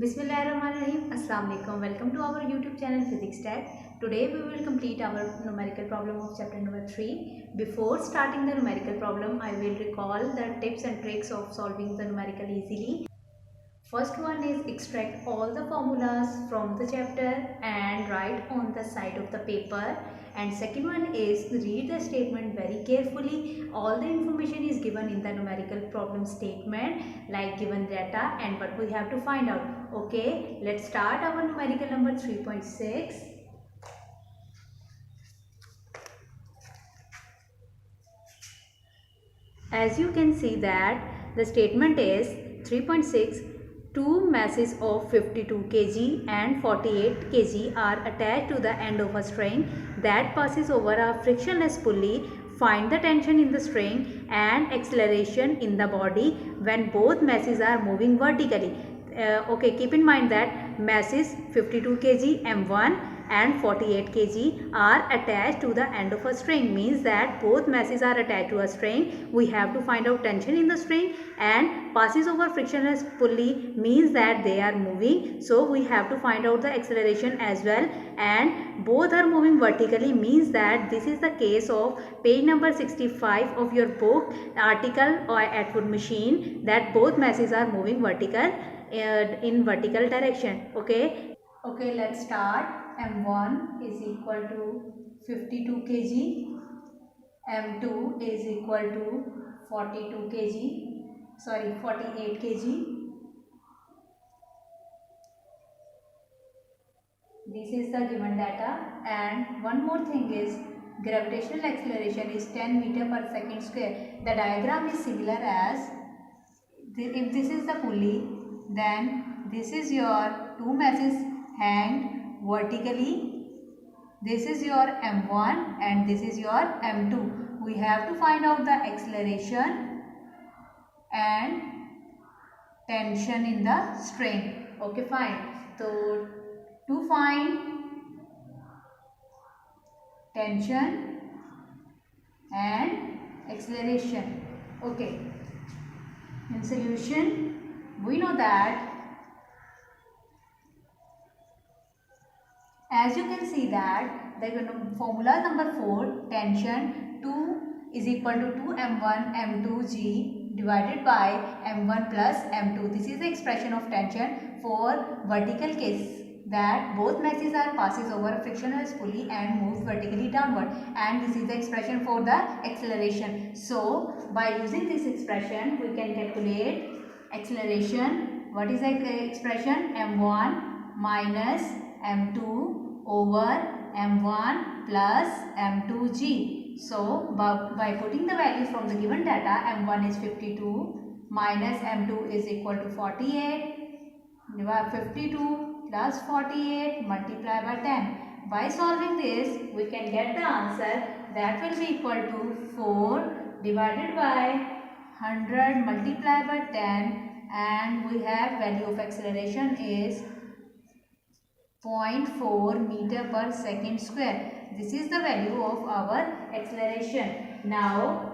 Bismillahirrahmanirrahim. Assalamu alaikum. Welcome to our YouTube channel Physics Tech. Today we will complete our numerical problem of chapter number 3. Before starting the numerical problem, I will recall the tips and tricks of solving the numerical easily. First one is extract all the formulas from the chapter and write on the side of the paper. And second one is read the statement very carefully. All the information is given in the numerical problem statement, like given data and what we have to find out. Okay, let's start our numerical number 3.6. As you can see that the statement is 3.6. Two masses of 52 kg and 48 kg are attached to the end of a string that passes over a frictionless pulley. Find the tension in the string and acceleration in the body when both masses are moving vertically. Okay, keep in mind that masses 52 kg M1 and 48 kg are attached to the end of a string, means that both masses are attached to a string. We have to find out tension in the string, and passes over frictionless pulley means that they are moving, so we have to find out the acceleration as well, and both are moving vertically means that this is the case of page number 65 of your book article or Atwood machine, that both masses are moving vertical in vertical direction. Okay, let's start. M1 is equal to 52 kg, M2 is equal to 42 kg, sorry 48 kg. This is the given data, and one more thing is gravitational acceleration is 10 meter per second square. The diagram is similar as if this is the pulley, then this is your two masses hanged vertically. This is your M1 and this is your M2. We have to find out the acceleration and tension in the string. Okay, fine. So to find tension and acceleration. Okay. In solution, we know that as you can see that the formula number 4, tension 2 is equal to 2m1 m2g divided by m1 plus m2. This is the expression of tension for vertical case, that both masses are passes over a frictionless pulley and moves vertically downward, and this is the expression for the acceleration. So by using this expression we can calculate acceleration. What is the expression? M1 minus M2 over M1 plus M2g. So by putting the values from the given data, M1 is 52 minus M2 is equal to 48. Divide 52 plus 48 multiply by 10. By solving this, we can get the answer that will be equal to 4 divided by 100 multiplied by 10, and we have value of acceleration is 0.4 meter per second square. This is the value of our acceleration. Now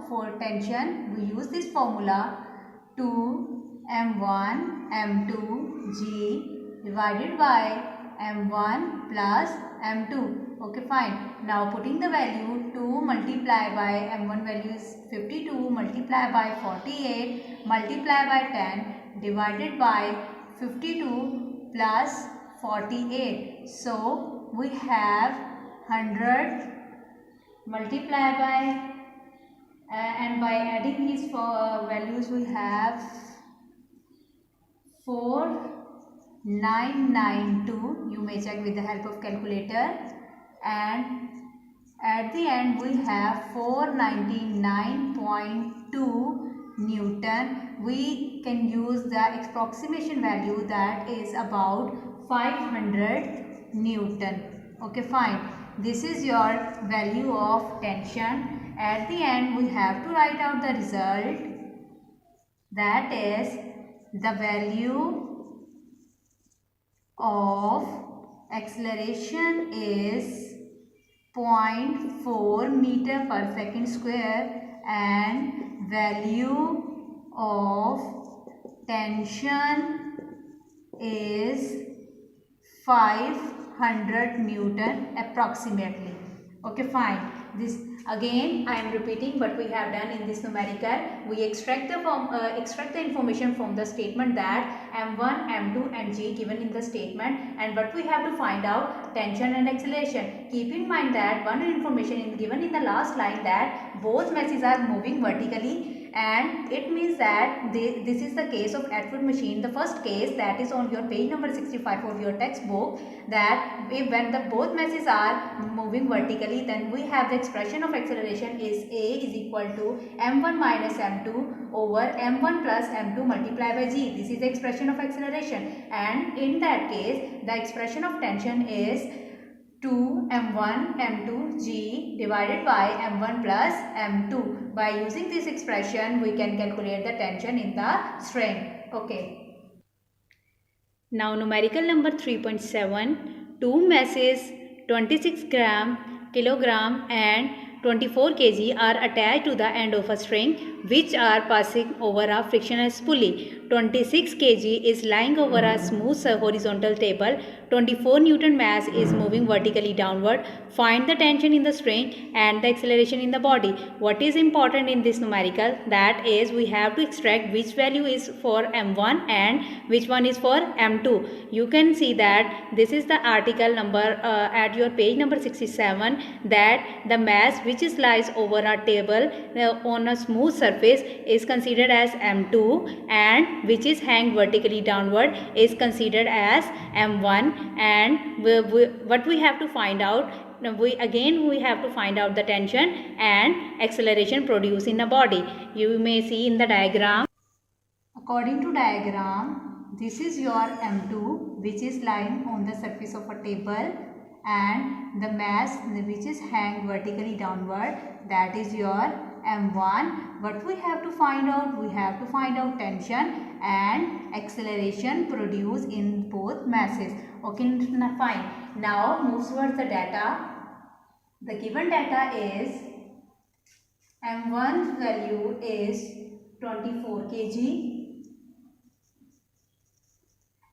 for tension, we use this formula 2m1 m2g divided by m1 plus m2. Okay, fine. Now putting the value 2 multiply by m1 value is 52 multiply by 48 multiply by 10 divided by 52 plus 48. So we have 100 multiply by and by adding these values we have 4992. You may check with the help of calculator, and at the end we have 499.2 Newton. We can use the approximation value, that is about 500 Newton. Okay, fine. This is your value of tension. At the end we have to write out the result, that is the value of acceleration is 0.4 meter per second square, and value of tension is 500 Newton approximately. Okay, fine. This again I am repeating what we have done in this numerical. We extract the information from the statement that m1, m2 and g given in the statement, and what we have to find out tension and acceleration. Keep in mind that one information is given in the last line that both masses are moving vertically, and it means that this is the case of Atwood machine. The first case that is on your page number 65 of your textbook, that when the both masses are moving vertically, then we have the expression of acceleration is A is equal to m1 minus m2 over m1 plus m2 multiplied by g. This is the expression of acceleration, and in that case the expression of tension is 2 m1 m2 g divided by m1 plus m2. By using this expression we can calculate the tension in the string. Okay. Now numerical number 3.7. Two masses 26 kilogram and 24 kg are attached to the end of a string which are passing over a frictionless pulley. 26 kg is lying over a smooth horizontal table. 24 Newton mass is moving vertically downward. Find the tension in the string and the acceleration in the body. What is important in this numerical? That is, we have to extract which value is for m1 and which one is for m2. You can see that this is the article number at your page number 67, that the mass which is lies over a table on a smooth surface is considered as m2, and which is hanged vertically downward is considered as m1. And what we have to find out, we have to find out the tension and acceleration produced in a body. You may see in the diagram. According to diagram, this is your m2 which is lying on the surface of a table, and the mass which is hanged vertically downward, that is your m1. What we have to find out? We have to find out tension and acceleration produced in both masses. Okay, fine. Now move towards the data. The given data is m1 value is 24 kg,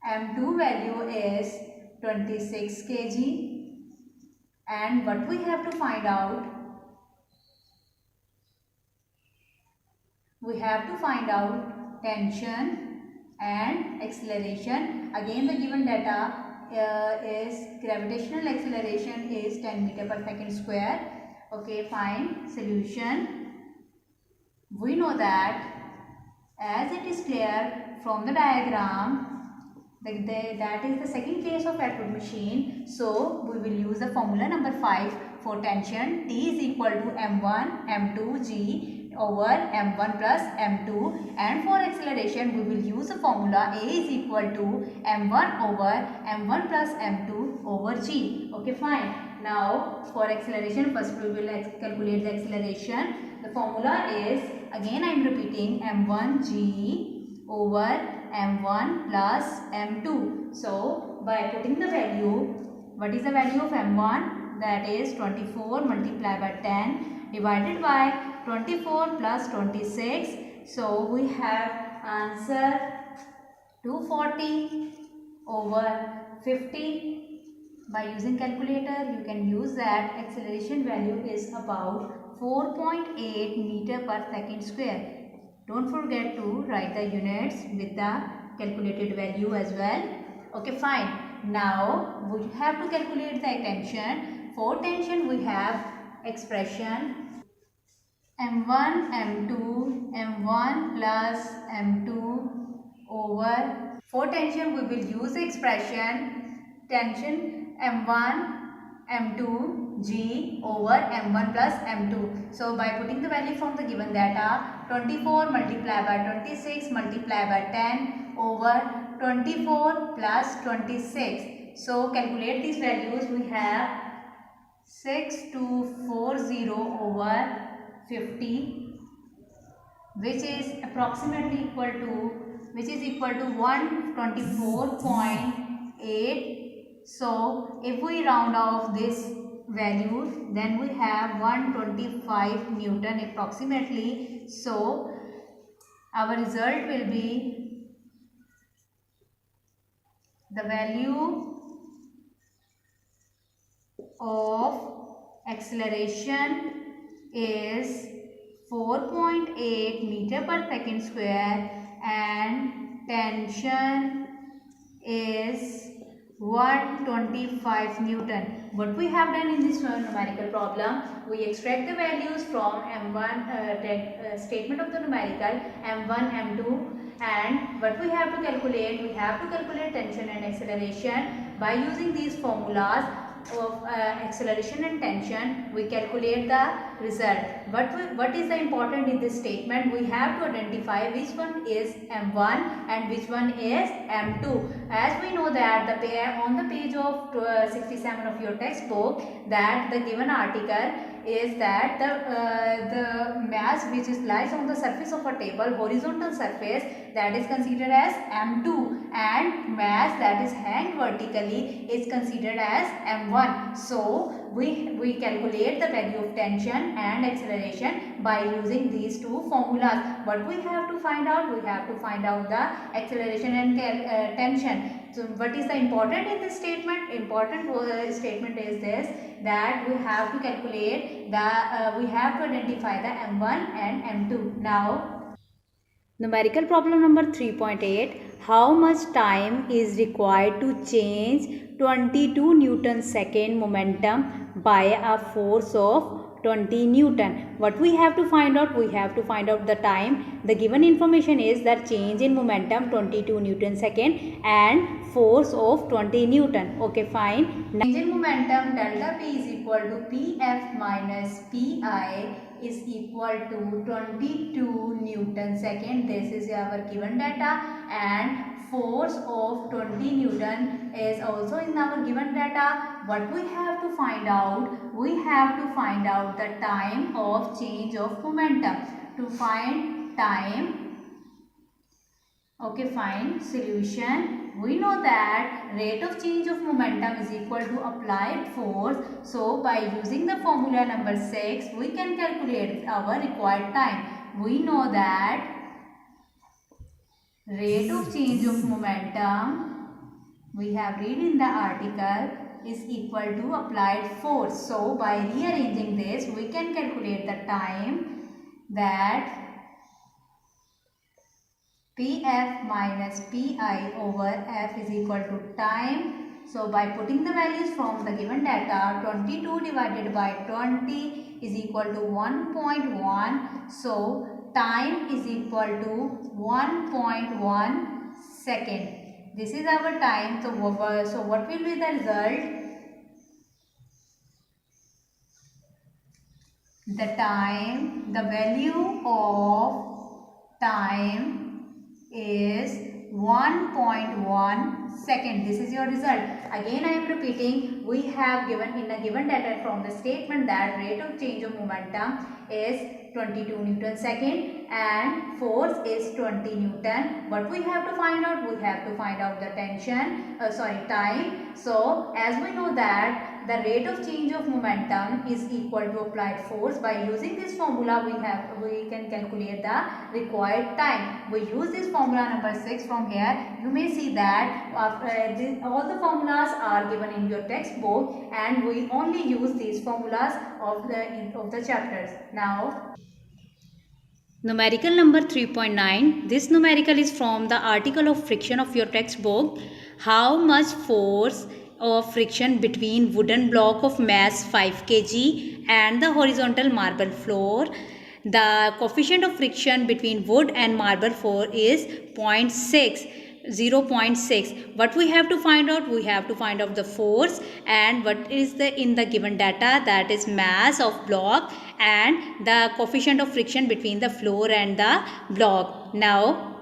m2 value is 26 kg, and what we have to find out? We have to find out tension and acceleration. Again, the given data is gravitational acceleration is 10 meter per second square. Okay, fine. Solution. We know that, as it is clear from the diagram, that is the second case of Atwood machine. So we will use the formula number 5 for tension. T is equal to m1 m2 g over m1 plus m2, and for acceleration we will use the formula A is equal to m1 over m1 plus m2 over g. Okay, fine. Now for acceleration, first we will calculate the acceleration. The formula is, again I am repeating, m1 g over m1 plus m2. So by putting the value, what is the value of m1? That is 24 multiplied by 10 divided by 24 plus 26. So we have answer 240 over 50. By using calculator, you can use that. Acceleration value is about 4.8 meter per second square. Don't forget to write the units with the calculated value as well. Okay, fine. Now we have to calculate the tension. For tension we have expression m1 m2 m1 plus m2 over. For tension we will use the expression tension m1 m2 g over m1 plus m2. So by putting the value from the given data, 24 multiplied by 26 multiplied by 10 over 24 plus 26. So calculate these values. We have 6240 over 50, which is approximately equal to 124.8. So if we round off this values, then we have 125 Newton approximately. So our result will be the value of acceleration is 4.8 meter per second square and tension is 125 Newton. What we have done in this numerical problem, we extract the values from M1 statement of the numerical M1, M2, and what we have to calculate, we have to calculate tension and acceleration by using these formulas of acceleration and tension. We calculate the result. What is the important in this statement? We have to identify which one is M1 and which one is M2. As we know that the pair on the page of 67 of your textbook, that the given article is that the mass which lies on the surface of a table, horizontal surface, that is considered as M2, and mass that is hanged vertically is considered as M1. So we calculate the value of tension and acceleration by using these two formulas. What we have to find out? We have to find out the acceleration and tension. So what is the important in this statement? Important statement is this, that we have to calculate the we have to identify the M1 and M2. Now numerical problem number 3.8. How much time is required to change 22 Newton second momentum by a force of 20 Newton? What we have to find out? We have to find out the time. The given information is that change in momentum 22 Newton second and force of 20 Newton. Okay, fine. Change in momentum delta P is equal to Pf minus Pi is equal to 22 Newton second. This is our given data, and force of 20 Newton is also in our given data. What we have to find out? We have to find out the time of change of momentum. To find time, okay, fine. Solution. We know that rate of change of momentum is equal to applied force. So by using the formula number 6, we can calculate our required time. We know that rate of change of momentum, we have read in the article, is equal to applied force. So by rearranging this, we can calculate the time, that Pf minus Pi over F is equal to time. So by putting the values from the given data, 22 divided by 20 is equal to 1.1. So time is equal to 1.1 second. This is our time. So what will be the result? The time, the value of time is 1.1 second. This is your result. Again I am repeating, we have given in a given data from the statement that rate of change of momentum is 22 Newton second and force is 20 Newton. What we have to find out? We have to find out the time. So as we know that the rate of change of momentum is equal to applied force. By using this formula, we can calculate the required time. We use this formula number 6 from here. You may see that all the formulas are given in your textbook, and we only use these formulas of the chapters. Now numerical number 3.9. This numerical is from the article of friction of your textbook. How much force of friction between wooden block of mass 5 kg and the horizontal marble floor? The coefficient of friction between wood and marble floor is 0.6. What we have to find out? We have to find out the force, and what is in the given data, that is mass of block and the coefficient of friction between the floor and the block. Now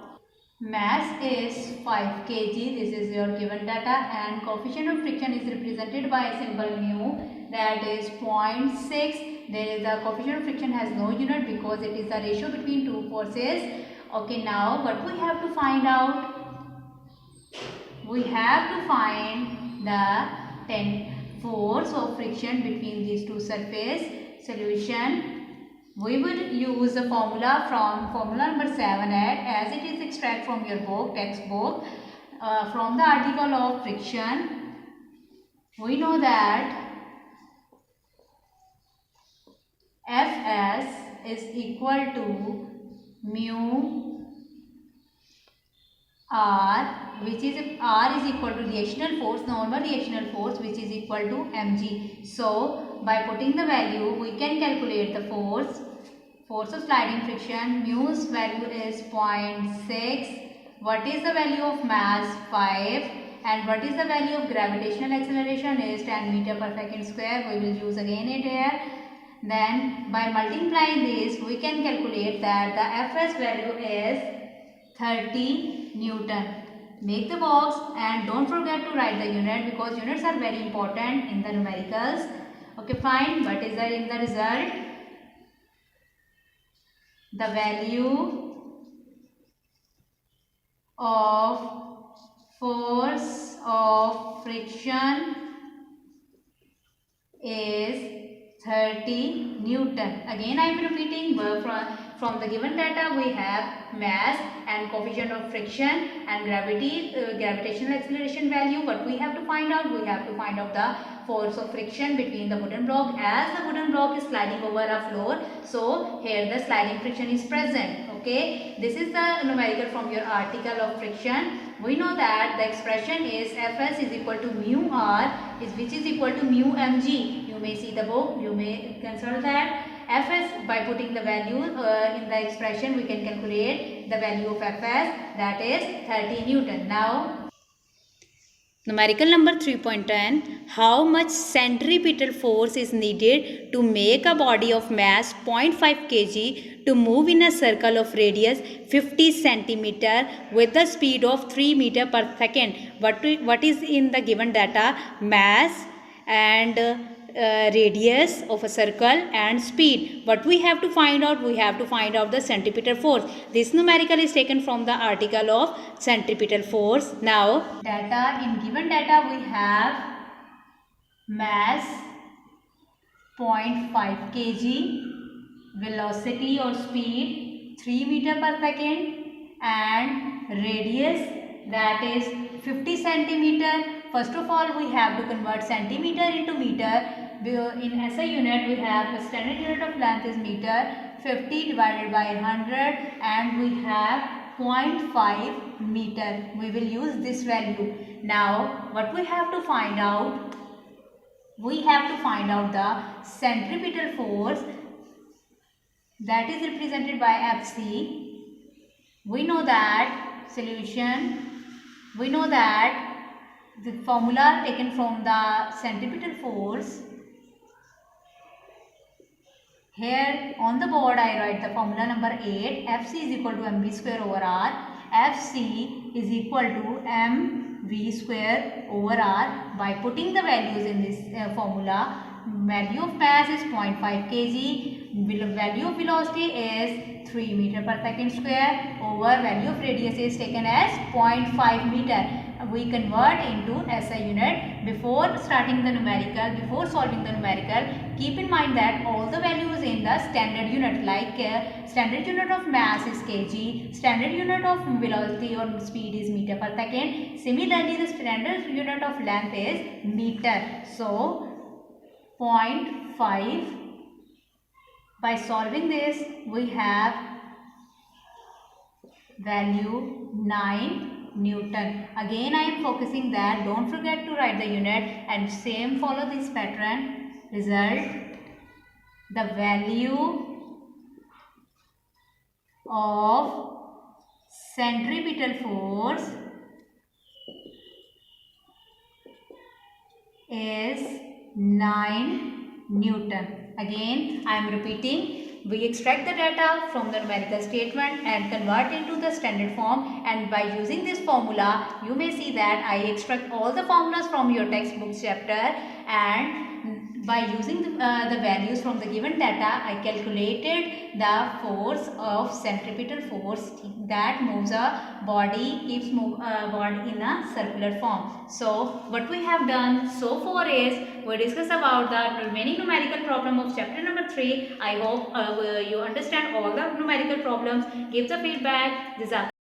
mass is 5 kg. This is your given data, and coefficient of friction is represented by a symbol mu, that is 0.6. The coefficient of friction has no unit because it is the ratio between two forces. Okay, now what we have to find out? We have to find the force of friction between these two surfaces. Solution. We will use the formula from formula number 7 as it is extract from your book, textbook, from the article of friction. We know that Fs is equal to mu R, which is R is equal to reactional force, normal reactional force, which is equal to mg. So by putting the value, we can calculate the force. Force of sliding friction, mu's value is 0.6. What is the value of mass? 5. And what is the value of gravitational acceleration is 10 meter per second square. We will use again it here. Then by multiplying this, we can calculate that the Fs value is 30 Newton. Make the box and don't forget to write the unit, because units are very important in the numericals. Okay, fine. What is in the result? The value of force of friction is 30 Newton. Again I am repeating, from the given data we have mass and coefficient of friction and gravitational acceleration value. What we have to find out? We have to find out the force of friction between the wooden block, as the wooden block is sliding over a floor. So here the sliding friction is present. Okay, this is the numerical from your article of friction. We know that the expression is Fs is equal to mu R, which is equal to mu mg. You may see the book, you may consult that. Fs, by putting the value in the expression, we can calculate the value of Fs, that is 30 Newton. Now numerical number 3.10. How much centripetal force is needed to make a body of mass 0.5 kg to move in a circle of radius 50 centimeter with the speed of 3 meter per second? What is in the given data? Mass and radius of a circle and speed. What we have to find out? We have to find out the centripetal force. This numerical is taken from the article of centripetal force. Now data, in given data we have mass 0.5 kg, velocity or speed 3 meter per second, and radius, that is 50 centimeter. First of all, we have to convert centimeter into meter. In SI unit, we have the standard unit of length is meter. 50 divided by 100, and we have 0.5 meter. We will use this value. Now, what we have to find out? We have to find out the centripetal force, that is represented by Fc. We know that solution. We know that the formula taken from the centripetal force. Here on the board I write the formula number 8. Fc is equal to mv square over r. Fc is equal to mv square over r. By putting the values in this formula, value of mass is 0.5 kg, value of velocity is 3 meter per second square, over value of radius is taken as 0.5 meter. We convert into SI unit. Before starting the numerical, before solving the numerical, keep in mind that all the values in the standard unit, like standard unit of mass is kg, standard unit of velocity or speed is meter per second. Similarly, the standard unit of length is meter. So 0.5. By solving this, we have value 9 Newton. Again I am focusing that don't forget to write the unit, and same follow this pattern. Result, the value of centripetal force is 9 Newton. Again I am repeating. We extract the data from the numerical statement and convert into the standard form, and by using this formula, you may see that I extract all the formulas from your textbook chapter, and By using the values from the given data, I calculated the force of centripetal force that moves a body, keeps body in a circular form. So what we have done so far is we discussed about the remaining numerical problem of chapter number 3. I hope you understand all the numerical problems. Give the feedback. This is